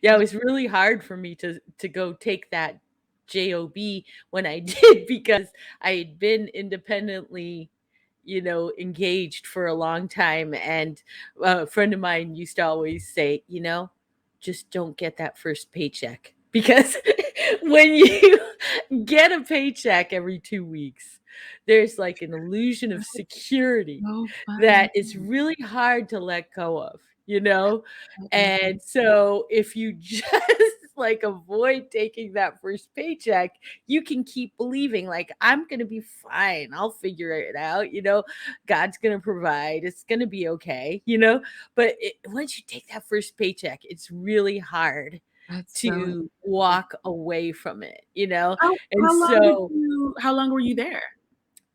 Yeah, it was really hard for me to go take that job when I did because I had been independently, engaged for a long time. And a friend of mine used to always say, just don't get that first paycheck because when you get a paycheck every 2 weeks, there's like an illusion of security So funny. that is really hard to let go of, you know? And so if you just like avoid taking that first paycheck, you can keep believing like I'm going to be fine. I'll figure it out, God's going to provide. It's going to be okay. But once you take that first paycheck, it's really hard That's so to interesting. walk away from it. How And how long did so you how long were you there?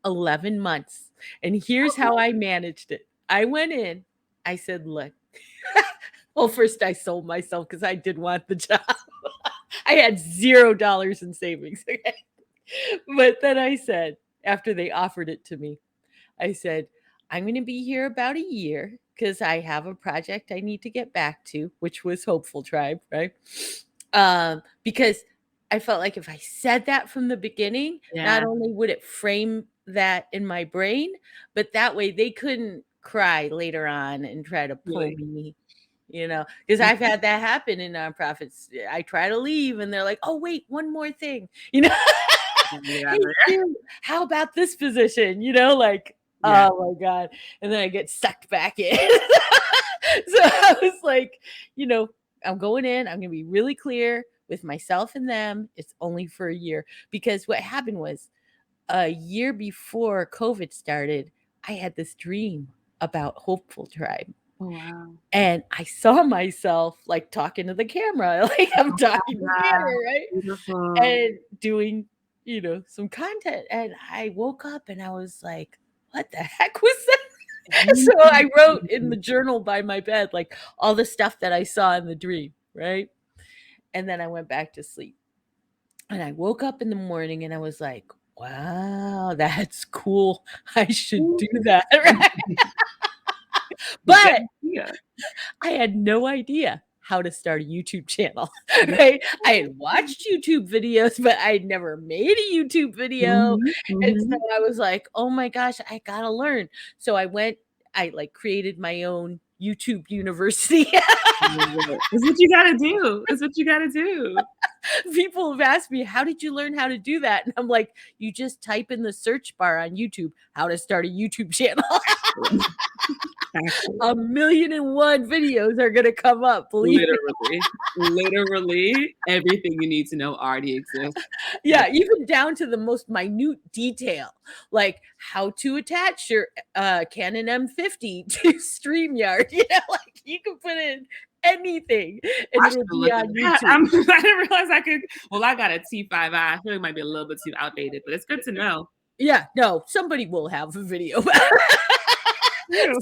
11 months. And here's how I managed it. I went in, I said, look, well, first I sold myself because I did want the job. I had $0 in savings. Okay? But then I said, after they offered it to me, I said, I'm going to be here about a year because I have a project I need to get back to, which was Hopeful Tribe, right? Because I felt like if I said that from the beginning, not Yeah. only would it frame that in my brain, but that way they couldn't cry later on and try to pull Really. me, because I've had that happen in nonprofits. I try to leave and they're like, oh, wait, one more thing, Yeah. hey, Sue, how about this position? Like, Yeah. oh my God. And then I get sucked back in. So I was like, you know, I'm going in, I'm going to be really clear with myself and them. It's only for a year. Because what happened was a year before COVID started, I had this dream about Hopeful Tribe. Oh, wow. And I saw myself like talking to the camera, like I'm talking to the Wow. camera, right? Beautiful. And doing, some content. And I woke up and I was like, what the heck was that? So I wrote in the journal by my bed, like all the stuff that I saw in the dream, right? And then I went back to sleep. And I woke up in the morning and I was like, wow, that's cool. I should do that. Right? Good But idea. I had no idea how to start a YouTube channel, right? I had watched YouTube videos, but I'd never made a YouTube video. Mhm, And so mhm. I was like, oh my gosh, I gotta learn. So I like created my own YouTube university. It's what you gotta do. It's what you gotta do. People have asked me, how did you learn how to do that? And I'm like, you just type in the search bar on YouTube, how to start a YouTube channel. Exactly. 1,000,001 videos are gonna come up, believe me. Literally. Literally, everything you need to know already exists. Yeah, even down to the most minute detail, like how to attach your Canon M50 to StreamYard. Like you can put in anything and I it'll should have be looked at on that. YouTube. I didn't realize I could. Well, I got a T5i. I feel like it might be a little bit too outdated, but it's good to know. Yeah, no, somebody will have a video. So True.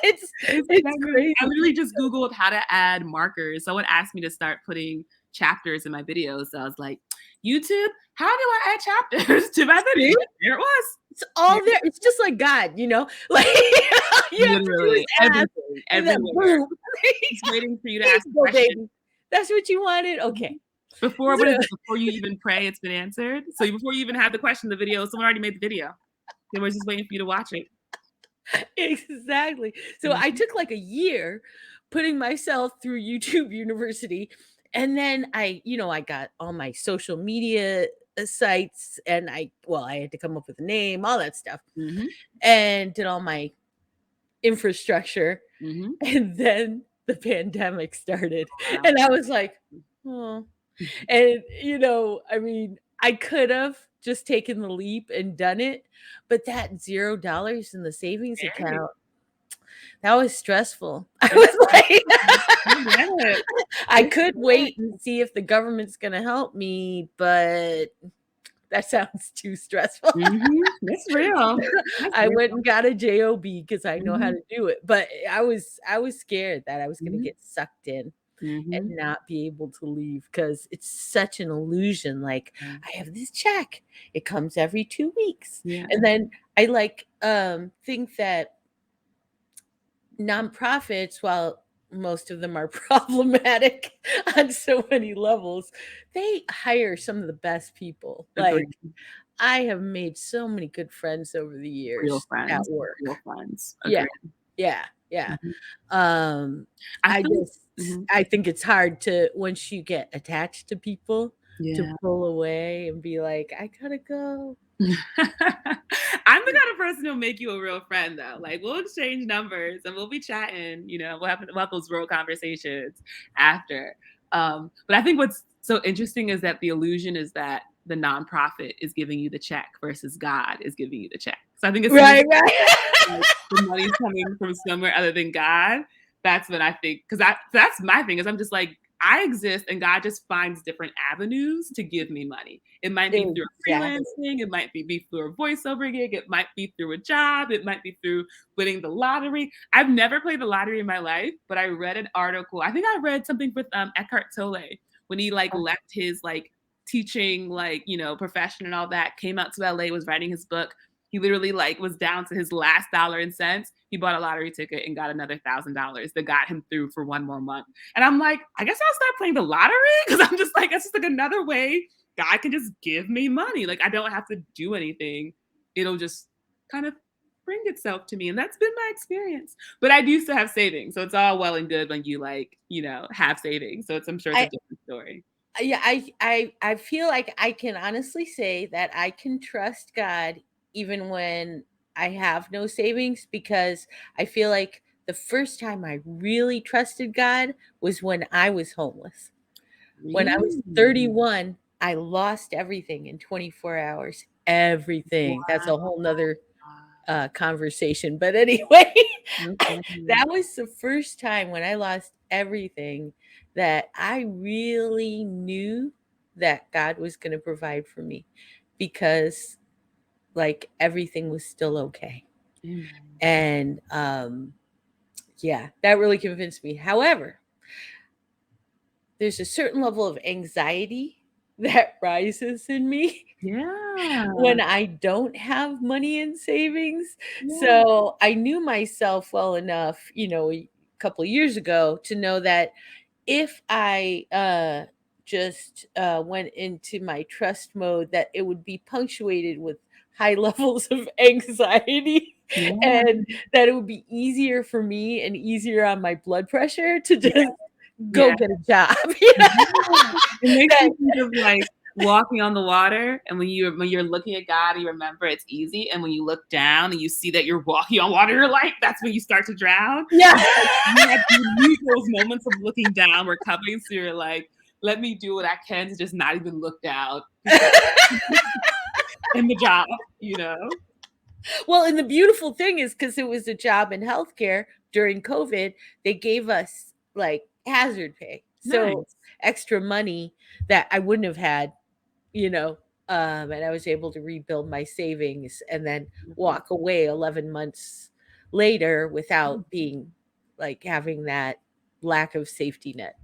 it's It's it's I crazy. literally just Googled how to add markers. Someone asked me to start putting chapters in my videos. So I was like, YouTube, how do I add chapters to my See? video? There it was. It's all there. It's just like God. Like all you have to do is Literally ask, everything, and then everywhere. boom. Just waiting for you to There ask you a go, question. baby. That's what you wanted? Okay. Before So what is it? Before you even pray, it's been answered. So before you even had the question, the video, someone already made the video. They were just waiting for you to watch it. exactly. So I Mhm. took like a year putting myself through YouTube University. And then I got all my social media sites and I had to come up with a name, all that stuff, Mhm. and did all my infrastructure. Mhm. And then the pandemic started. Wow. And I was like, oh. And, I mean, I could have just taken the leap and done it, but that $0 in the savings Scary. account, that was stressful. I It's was like, I get it. I It's could scary. wait and see if the government's gonna help me, but that sounds too stressful. Mhm. It's real. It's I real. went and got a job because I know how Mhm. to do it, but I was scared that I was gonna Mhm. get sucked in and Mhm. not be able to leave because it's such an illusion. Like, Yeah. I have this check, it comes every 2 weeks. Yeah. And then I think that nonprofits, while most of them are problematic on so many levels. They hire some of the best people. Agreed. Like, I have made so many good friends over the Real years at friends. work. Real friends. Yeah, Agreed. yeah, yeah. Mhm. Um, I I feel just mhm. I think it's hard to, once you get attached to people, to Yeah. pull away and be like, I gotta go. I'm the kind of person who'll make you a real friend though. Like we'll exchange numbers and we'll be chatting, we'll have those real conversations after. But I think what's so interesting is that the illusion is that the nonprofit is giving you the check versus God is giving you the check. So I think as soon as Right, right. like, the money's coming from somewhere other than God, that's when I think, because that's my thing is I'm just like, I exist and God just finds different avenues to give me money. It might be through a Exactly. freelancing, it might be through a voiceover gig, it might be through a job, it might be through winning the lottery. I've never played the lottery in my life, but I read an article. I think I read something with Eckhart Tolle when he like left his like teaching profession and all that, came out to LA, was writing his book. He literally like was down to his last dollar and cents. He bought a lottery ticket and got another $1,000 that got him through for one more month. And I'm like, I guess I'll start playing the lottery because I'm just like, it's just like another way God can just give me money. Like I don't have to do anything. It'll just kind of bring itself to me. And that's been my experience. But I do still have savings. So it's all well and good when you have savings. So I'm sure it's a I different story. yeah, I feel like I can honestly say that I can trust God even when I have no savings, because I feel like the first time I really trusted God was when I was homeless. When I was Really? 31, I lost everything in 24 hours. Everything. That's Wow. a whole nother conversation. But anyway, Okay. that was the first time when I lost everything that I really knew that God was going to provide for me, because like everything was still okay. Amen. And yeah, that really convinced me. However, there's a certain level of anxiety that rises in me Yeah. when I don't have money in savings. Yeah. So I knew myself well enough, a couple of years ago to know that if I just went into my trust mode, that it would be punctuated with high levels of anxiety, Yeah. and that it would be easier for me and easier on my blood pressure to Yeah. just go Yeah. get a job. Yeah. It makes That me think of like walking on the water, and when you're looking at God, you remember it's easy, and when you look down and you see that you're walking on water, you're like, that's when you start to drown. yeah. It's like you need those moments of looking down where coming, so you're like, let me do what I can to just not even look down because in the job, you know? Well, and the beautiful thing is, because it was a job in healthcare during COVID, they gave us like hazard pay. So Nice. extra money that I wouldn't have had, you know, and I was able to rebuild my savings and then Beautiful. walk away 11 months later without being like having that lack of safety net.